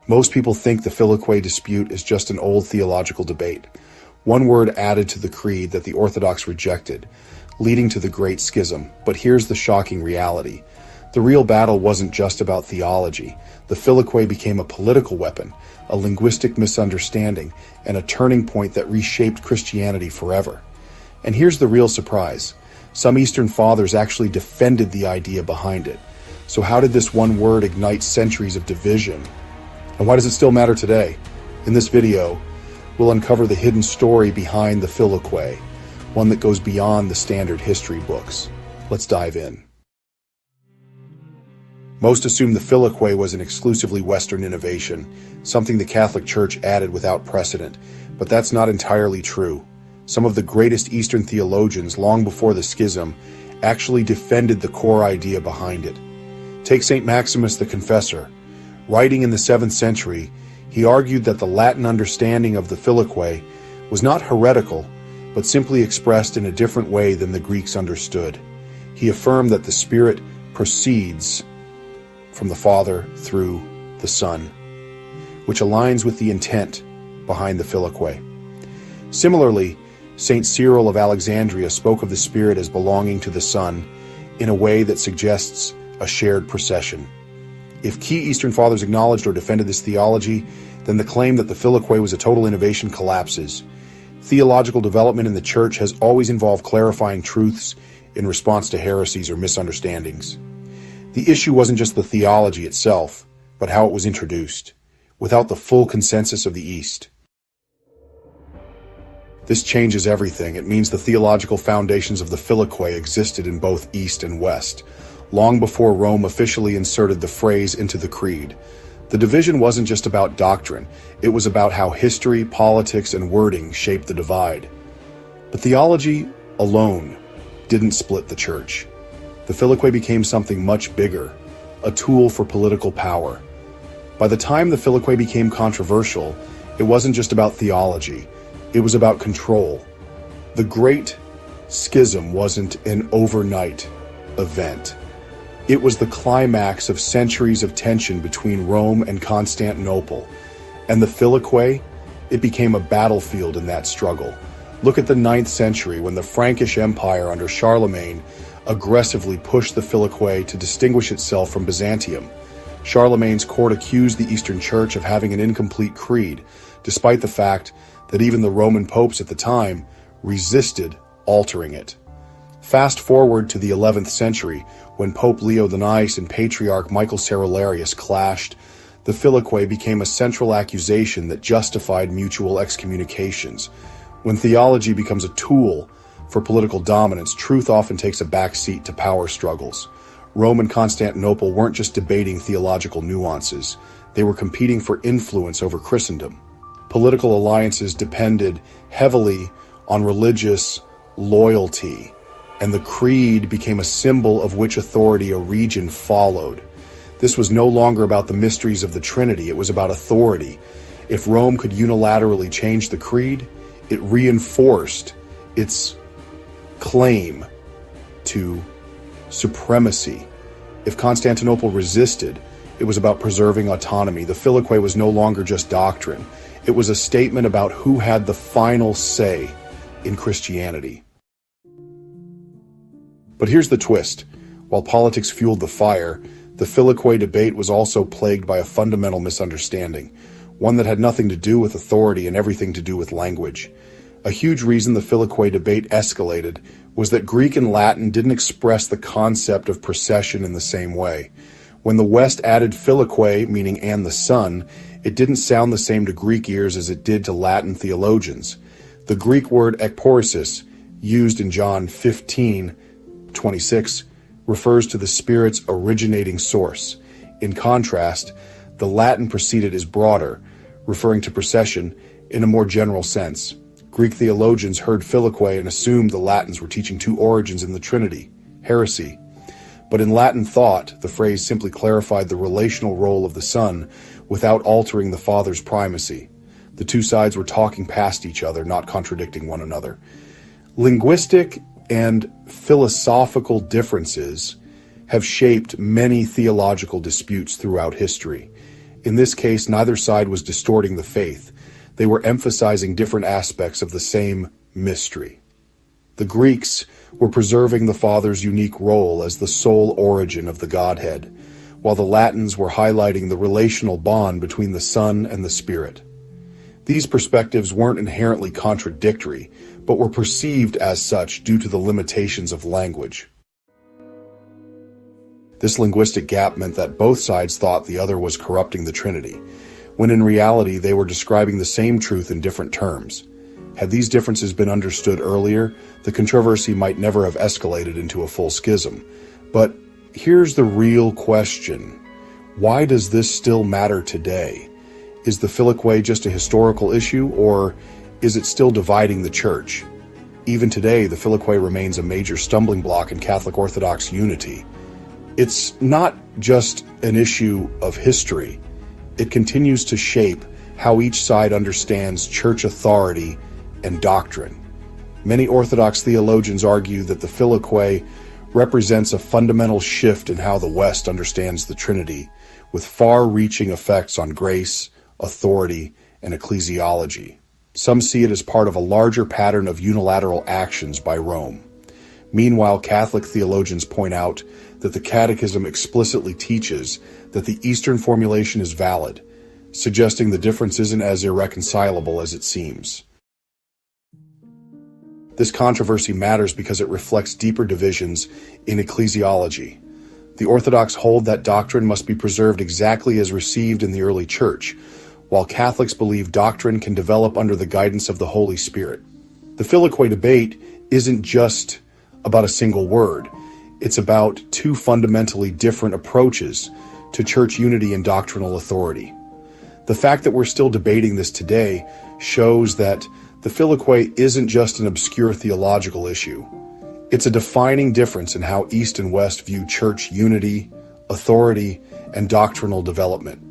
Most people think the Filioque dispute is just an old theological debate, one word added to the creed that the Orthodox rejected, leading to the Great Schism. But here's the shocking reality. The real battle wasn't just about theology. The Filioque became a political weapon, a linguistic misunderstanding, and a turning point that reshaped Christianity forever. And here's the real surprise. Some Eastern Fathers actually defended the idea behind it. So how did this one word ignite centuries of division? And why does it still matter today? In this video, we'll uncover the hidden story behind the Filioque, one that goes beyond the standard history books. Let's dive in. Most assume the Filioque was an exclusively Western innovation, something the Catholic Church added without precedent, but that's not entirely true. Some of the greatest Eastern theologians long before the Schism actually defended the core idea behind it. Take Saint Maximus the Confessor. Writing in the 7th century, he argued that the Latin understanding of the Filioque was not heretical, but simply expressed in a different way than the Greeks understood. He affirmed that the Spirit proceeds from the Father through the Son, which aligns with the intent behind the Filioque. Similarly, Saint Cyril of Alexandria spoke of the Spirit as belonging to the Son in a way that suggests a shared procession. If key Eastern Fathers acknowledged or defended this theology, then the claim that the Filioque was a total innovation collapses. Theological development in the Church has always involved clarifying truths in response to heresies or misunderstandings. The issue wasn't just the theology itself, but how it was introduced, without the full consensus of the East. This changes everything. It means the theological foundations of the Filioque existed in both East and West, long before Rome officially inserted the phrase into the Creed. The division wasn't just about doctrine, it was about how history, politics, and wording shaped the divide. But theology alone didn't split the Church. The Filioque became something much bigger, a tool for political power. By the time the Filioque became controversial, it wasn't just about theology, it was about control. The Great Schism wasn't an overnight event. It was the climax of centuries of tension between Rome and Constantinople. And the Filioque, it became a battlefield in that struggle. Look at the 9th century when the Frankish Empire under Charlemagne aggressively pushed the Filioque to distinguish itself from Byzantium. Charlemagne's court accused the Eastern Church of having an incomplete creed, despite the fact that even the Roman popes at the time resisted altering it. Fast forward to the 11th century, when Pope Leo the Nice and Patriarch Michael Cerularius clashed, the Filioque became a central accusation that justified mutual excommunications. When theology becomes a tool for political dominance, truth often takes a back seat to power struggles. Rome and Constantinople weren't just debating theological nuances, they were competing for influence over Christendom. Political alliances depended heavily on religious loyalty, and the creed became a symbol of which authority a region followed. This was no longer about the mysteries of the Trinity, it was about authority. If Rome could unilaterally change the creed, it reinforced its claim to supremacy. If Constantinople resisted, it was about preserving autonomy. The Filioque was no longer just doctrine. It was a statement about who had the final say in Christianity. But here's the twist. While politics fueled the fire, the Filioque debate was also plagued by a fundamental misunderstanding, one that had nothing to do with authority and everything to do with language. A huge reason the Filioque debate escalated was that Greek and Latin didn't express the concept of procession in the same way. When the West added Filioque, meaning and the Son, it didn't sound the same to Greek ears as it did to Latin theologians. The Greek word ekporesis, used in John 15:26, refers to the Spirit's originating source. In contrast, the Latin preceded is broader, referring to procession in a more general sense. Greek theologians heard Filioque and assumed the Latins were teaching two origins in the Trinity, heresy. But in Latin thought, the phrase simply clarified the relational role of the Son without altering the Father's primacy. The two sides were talking past each other, not contradicting one another. Linguistic and philosophical differences have shaped many theological disputes throughout history. In this case, neither side was distorting the faith. They were emphasizing different aspects of the same mystery. The Greeks were preserving the Father's unique role as the sole origin of the Godhead, while the Latins were highlighting the relational bond between the Son and the Spirit. These perspectives weren't inherently contradictory, but were perceived as such due to the limitations of language. This linguistic gap meant that both sides thought the other was corrupting the Trinity, when in reality they were describing the same truth in different terms. Had these differences been understood earlier, the controversy might never have escalated into a full schism. But here's the real question. Why does this still matter today? Is the Filioque just a historical issue, or is it still dividing the Church? Even today, the Filioque remains a major stumbling block in Catholic Orthodox unity. It's not just an issue of history. It continues to shape how each side understands church authority and doctrine. Many Orthodox theologians argue that the Filioque represents a fundamental shift in how the West understands the Trinity, with far-reaching effects on grace, authority, and ecclesiology. Some see it as part of a larger pattern of unilateral actions by Rome. Meanwhile, Catholic theologians point out that the Catechism explicitly teaches that the Eastern formulation is valid, suggesting the difference isn't as irreconcilable as it seems. This controversy matters because it reflects deeper divisions in ecclesiology. The Orthodox hold that doctrine must be preserved exactly as received in the early Church, while Catholics believe doctrine can develop under the guidance of the Holy Spirit. The Filioque debate isn't just about a single word. It's about two fundamentally different approaches to church unity and doctrinal authority. The fact that we're still debating this today shows that the Filioque isn't just an obscure theological issue. It's a defining difference in how East and West view church unity, authority, and doctrinal development.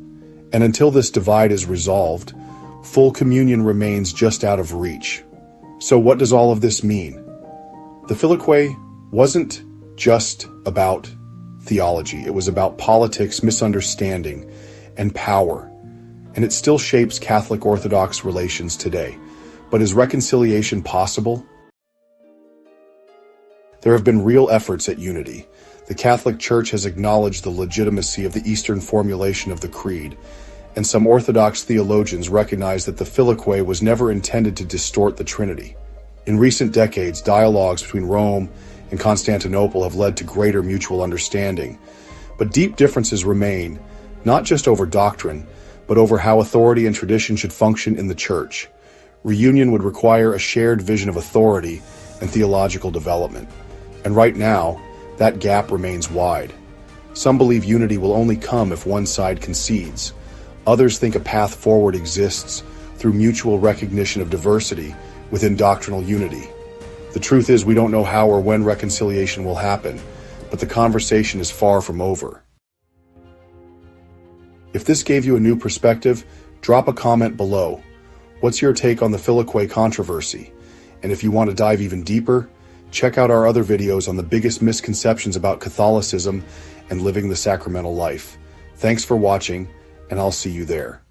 And until this divide is resolved, full communion remains just out of reach. So what does all of this mean? The Filioque wasn't just about theology. It was about politics, misunderstanding, and power. And it still shapes Catholic Orthodox relations today. But is reconciliation possible? There have been real efforts at unity. The Catholic Church has acknowledged the legitimacy of the Eastern formulation of the Creed, and some Orthodox theologians recognize that the Filioque was never intended to distort the Trinity. In recent decades, dialogues between Rome and Constantinople have led to greater mutual understanding. But deep differences remain, not just over doctrine, but over how authority and tradition should function in the Church. Reunion would require a shared vision of authority and theological development. And right now, that gap remains wide. Some believe unity will only come if one side concedes. Others think a path forward exists through mutual recognition of diversity within doctrinal unity. The truth is, we don't know how or when reconciliation will happen, but the conversation is far from over. If this gave you a new perspective, drop a comment below. What's your take on the Filioque controversy? And if you want to dive even deeper, check out our other videos on the biggest misconceptions about Catholicism and living the sacramental life. Thanks for watching, and I'll see you there.